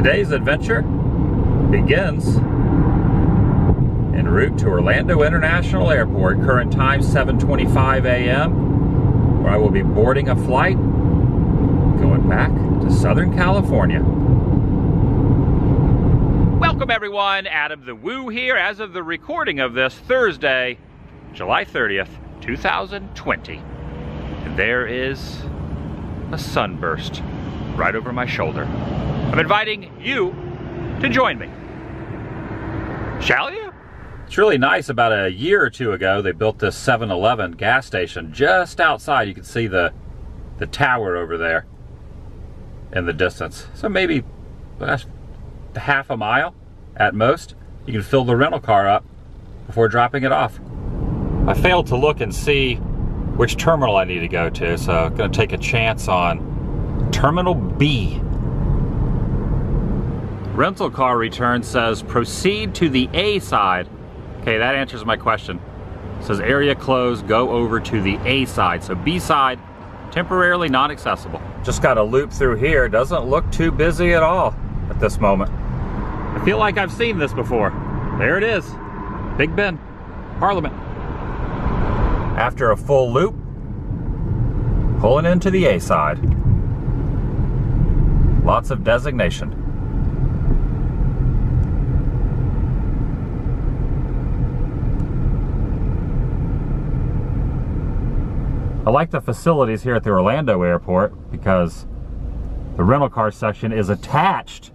Today's adventure begins en route to Orlando International Airport. Current time 7:25 a.m. where I will be boarding a flight going back to Southern California. Welcome everyone, Adam the Woo here as of the recording of this Thursday, July 30th, 2020. And there is a sunburst right over my shoulder. I'm inviting you to join me. Shall you? It's really nice. About a year or two ago, they built this 7-Eleven gas station just outside. You can see the tower over there in the distance. So maybe half a mile at most. You can fill the rental car up before dropping it off. I failed to look and see which terminal I need to go to, so I'm going to take a chance on Terminal B. Rental car return says proceed to the A side. Okay, that answers my question. It says area closed, go over to the A side. So B side, temporarily not accessible. Just got a loop through here. Doesn't look too busy at all at this moment. I feel like I've seen this before. There it is, Big Ben, Parliament. After a full loop, pulling into the A side. Lots of designation. I like the facilities here at the Orlando airport because the rental car section is attached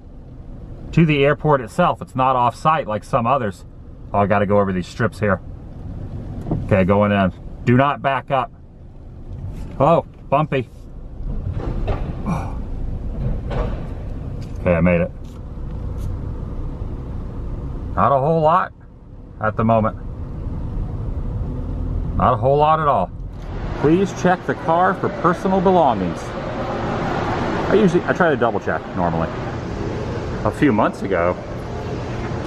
to the airport itself. It's not off-site like some others. Oh, I gotta go over these strips here. Okay, going in. Do not back up. Oh, bumpy. Okay, I made it. Not a whole lot at the moment. Not a whole lot at all. Please check the car for personal belongings. I try to double check normally. A few months ago,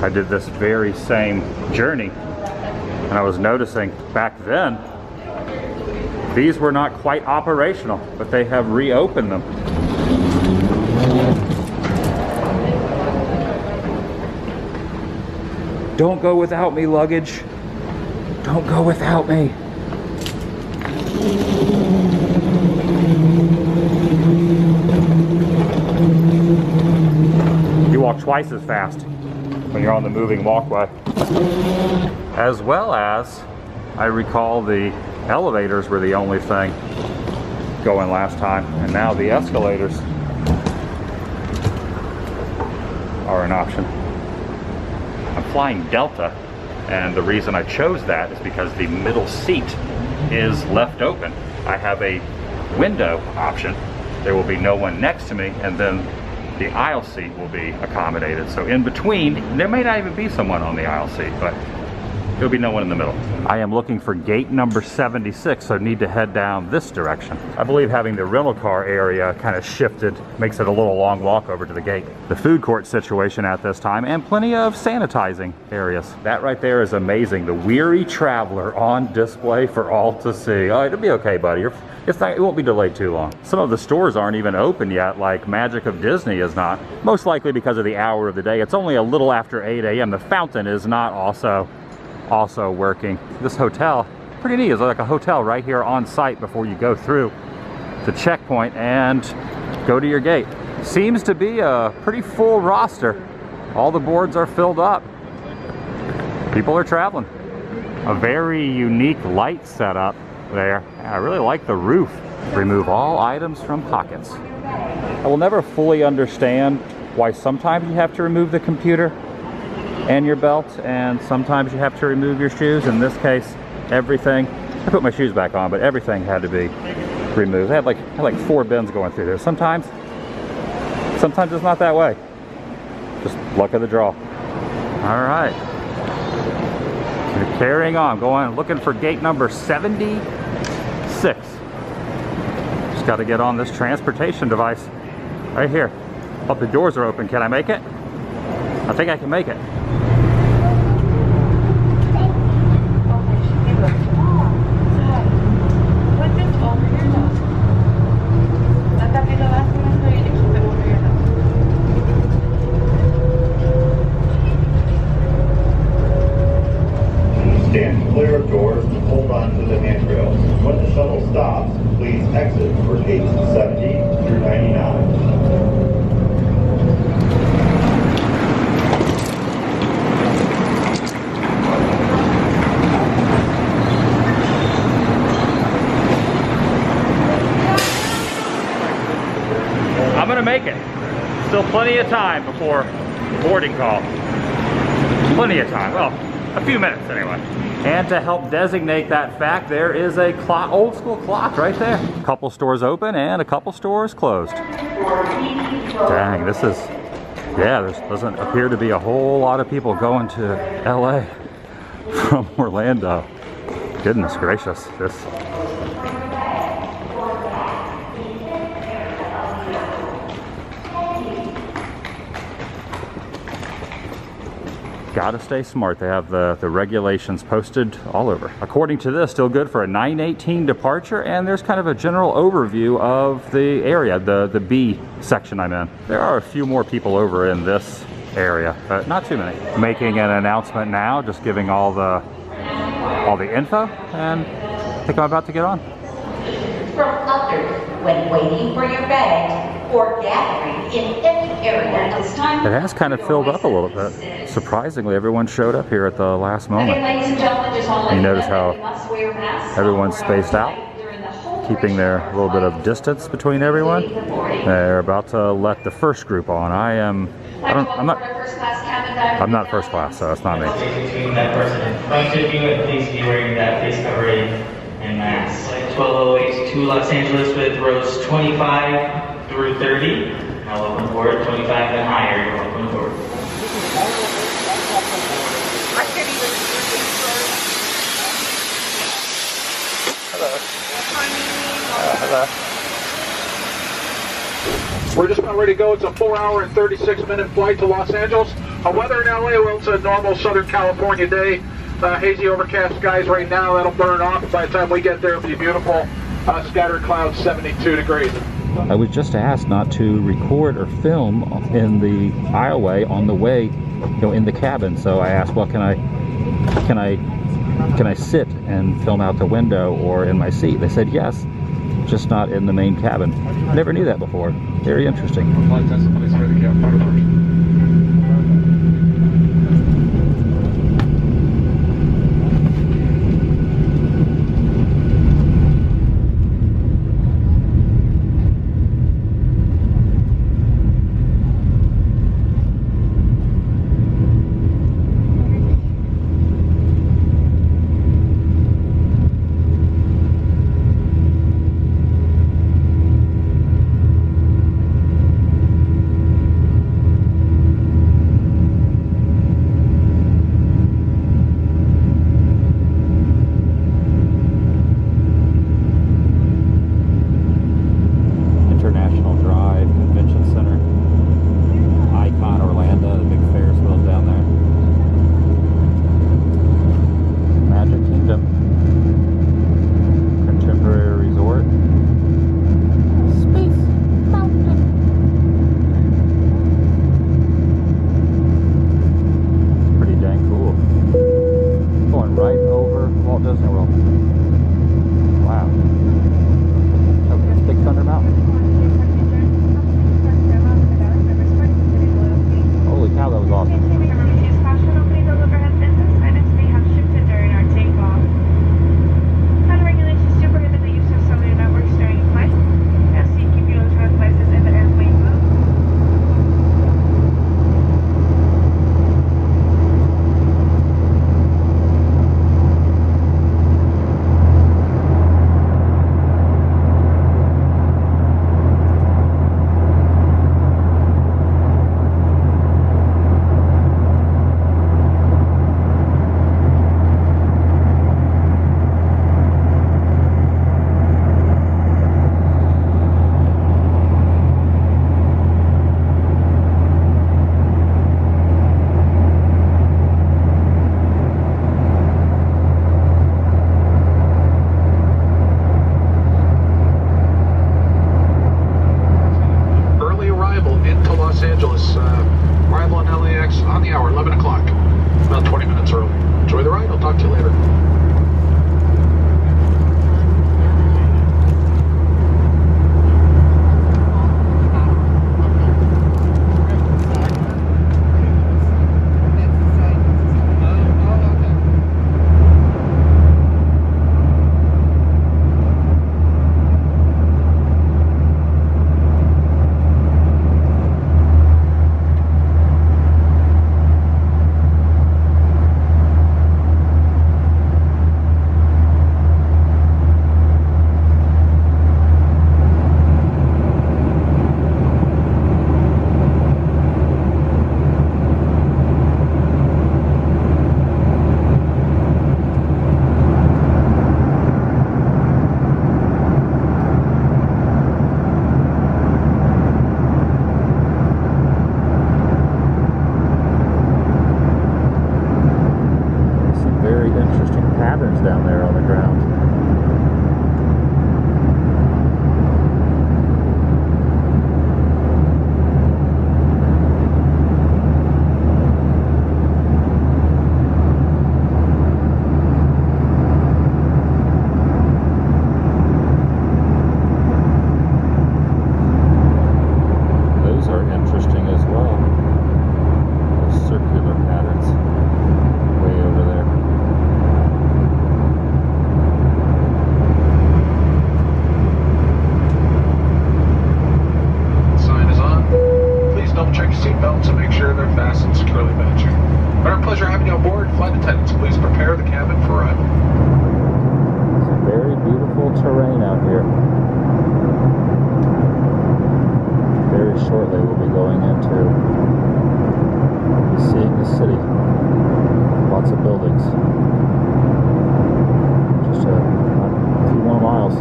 I did this very same journey, and I was noticing back then, these were not quite operational, but they have reopened them. Don't go without me, luggage. Don't go without me. You walk twice as fast when you're on the moving walkway. As well as, I recall the elevators were the only thing going last time, and now the escalators are an option. I'm flying Delta, and the reason I chose that is because the middle seat is left open. I have a window option. There will be no one next to me, and then the aisle seat will be accommodated. So in between, there may not even be someone on the aisle seat, but there'll be no one in the middle. I am looking for gate number 76, so I need to head down this direction. I believe having the rental car area kind of shifted makes it a little long walk over to the gate. The food court situation at this time, and plenty of sanitizing areas. That right there is amazing. The weary traveler on display for all to see. Oh, it'll be okay, buddy. It won't be delayed too long. Some of the stores aren't even open yet, like Magic of Disney is not. Most likely because of the hour of the day. It's only a little after 8 a.m. The fountain is not also working. This hotel, pretty neat. It's like a hotel right here on site before you go through the checkpoint and go to your gate. Seems to be a pretty full roster. All the boards are filled up. People are traveling. A very unique light setup there. I really like the roof. Remove all items from pockets. I will never fully understand why sometimes you have to remove the computer and your belt, and sometimes you have to remove your shoes. In this case, everything, I put my shoes back on, but everything had to be removed. I had like 4 bins going through there. Sometimes it's not that way. Just luck of the draw. All right. We're carrying on, looking for gate number 76. Just got to get on this transportation device right here. Oh, the doors are open. Can I make it? I think I can make it. Still plenty of time before boarding call. Plenty of time, well, a few minutes anyway. And to help designate that fact, there is a clock, old school clock right there. A couple stores open and a couple stores closed. Dang, this is, yeah, there doesn't appear to be a whole lot of people going to LA from Orlando. Goodness gracious, this. Gotta stay smart. They have the regulations posted all over. According to this, still good for a 9:18 departure, and there's kind of a general overview of the area, the B section I'm in. There are a few more people over in this area, but not too many. Making an announcement now, just giving all the info, and I think I'm about to get on. From others when waiting for your bag or gathering in any area at this time. It has kind of filled up a little bit. Surprisingly, everyone showed up here at the last moment. You notice how everyone's spaced out, keeping their little bit of distance between everyone. They're about to let the first group on. I'm not first class, so it's not me. Please be wearing that face covering and mask. 1208 to Los Angeles with rows 25 through 30. Now welcome forward, 25 and higher. You're welcome forward. Hello. Hello. We're just about ready to go. It's a 4-hour and 36-minute flight to Los Angeles. Weather in LA, well, it's a normal Southern California day. Hazy overcast skies right now. That'll burn off. By the time we get there, it'll be beautiful. Scattered clouds, 72 degrees. I was just asked not to record or film in the aisleway on the way, in the cabin. So I asked, well, can I sit and film out the window or in my seat? They said yes, just not in the main cabin. Never knew that before. Very interesting. patterns down there on the ground. Terrain out here. Very shortly we'll be going into seeing the city. Lots of buildings. Just a few more miles.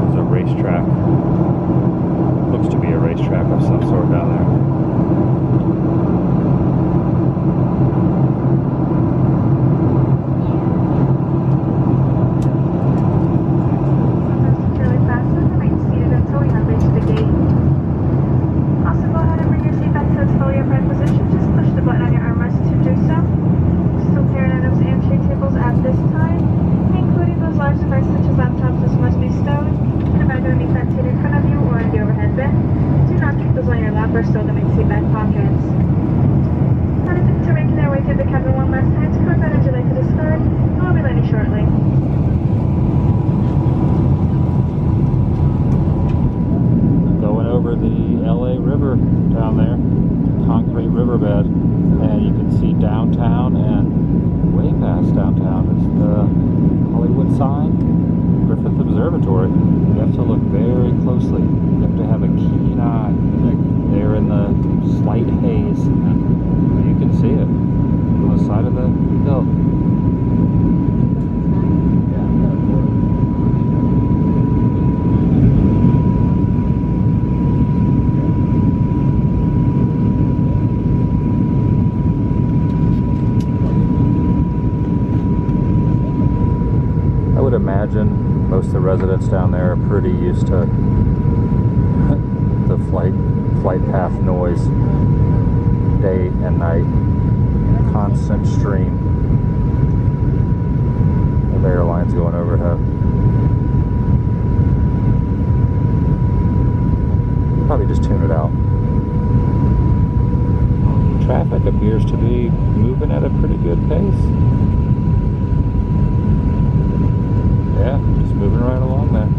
There's a racetrack. Looks to be a racetrack of some sort down there. You have to look very closely. You have to have a keen eye. They're in the slight haze. You can see it on the side of the hill. I would imagine most of the residents down there are pretty used to the flight path noise, day and night, constant stream of airlines going overhead. Probably just tune it out. Traffic appears to be moving at a pretty good pace. Yeah, just moving right along there,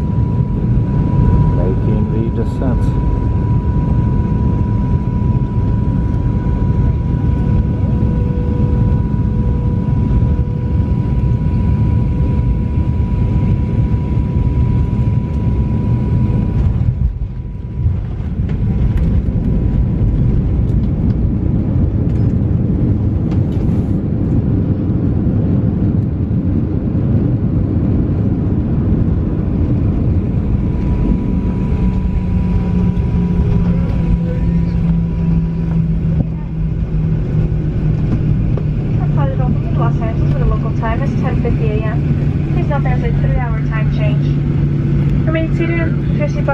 making the descent.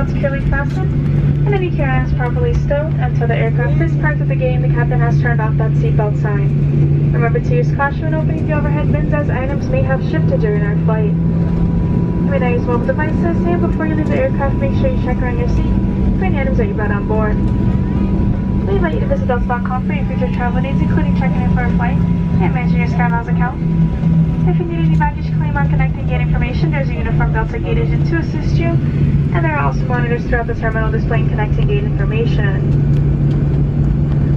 Securely fastened, and any carry-on is properly stowed until the aircraft is parked at the gate and the captain has turned off that seatbelt sign. Remember to use caution when opening the overhead bins, as items may have shifted during our flight. You may now use mobile devices, and before you leave the aircraft, make sure you check around your seat for any items that you brought on board. We invite you to visit Delta.com for your future travel needs, including checking in for a flight and managing your SkyMiles account. If you need any baggage claim on connecting gate information, there's a uniformed Delta gate agent to assist you, and there are also monitors throughout the terminal displaying connecting gate information.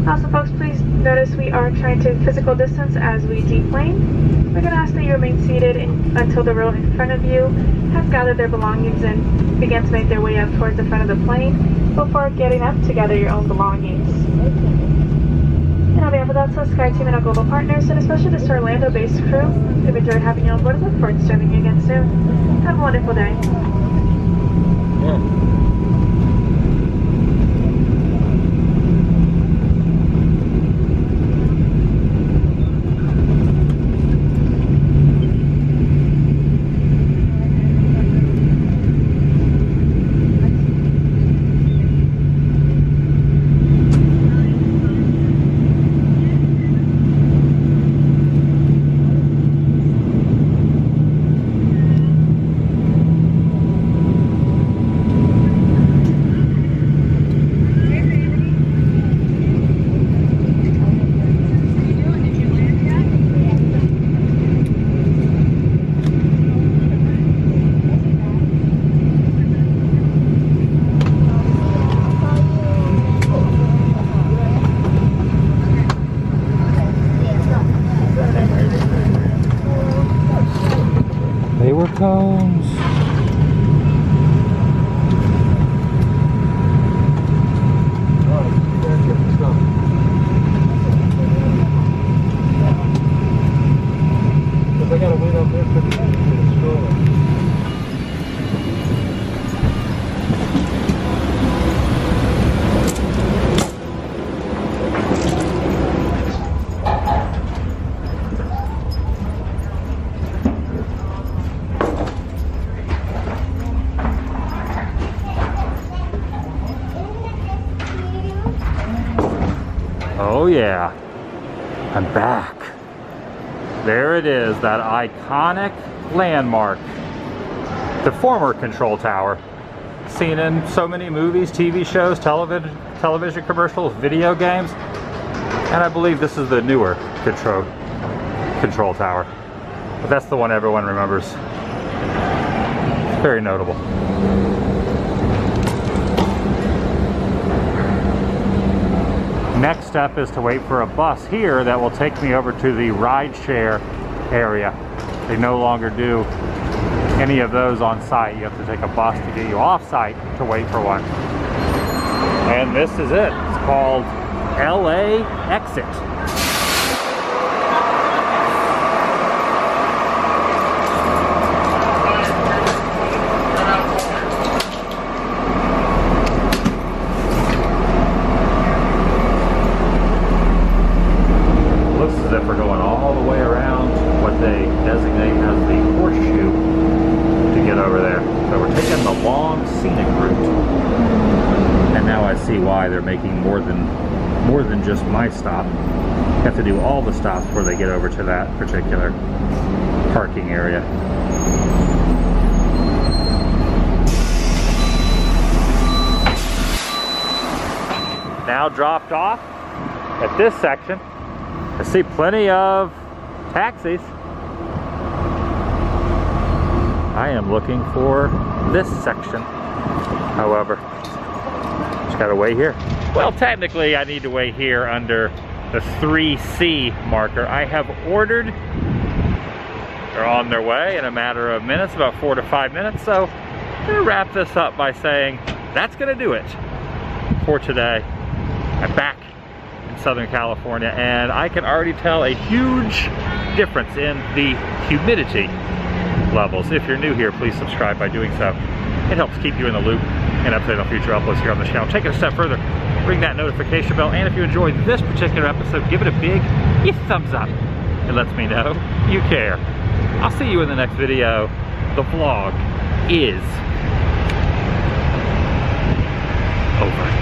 Also, folks, please notice we are trying to physical distance as we deplane. We're going to ask that you remain seated until the row in front of you have gathered their belongings and begin to make their way up towards the front of the plane before getting up to gather your own belongings. And on behalf of Delta, Sky Team, and our global partners, and especially the Orlando-based crew, we've enjoyed having you on board and look forward to serving you again soon. Have a wonderful day. Yeah. yeah, I'm back. There it is, that iconic landmark. The former control tower. Seen in so many movies, TV shows, television commercials, video games. And I believe this is the newer control tower. But that's the one everyone remembers. It's very notable. Next step is to wait for a bus here that will take me over to the rideshare area. They no longer do any of those on site. You have to take a bus to get you off site to wait for one. And this is it. It's called LA Exit. Looks as if we're going all the way around what they designate as the horseshoe to get over there. So we're taking the long scenic route. And now I see why they're making more than just my stop. You have to do all the stops before they get over to that particular parking area. Now dropped off at this section. I see plenty of taxis. I am looking for this section, however. Just gotta wait here. Well, technically I need to wait here under the 3C marker. I have ordered. They're on their way in a matter of minutes, about 4 to 5 minutes. So I'm gonna wrap this up by saying that's gonna do it for today. I'm back in Southern California and I can already tell a huge difference in the humidity levels. If you're new here, please subscribe by doing so. It helps keep you in the loop and update on future uploads here on the channel. Take it a step further, ring that notification bell, and if you enjoyed this particular episode, give it a big thumbs up. It lets me know you care. I'll see you in the next video. The vlog is over.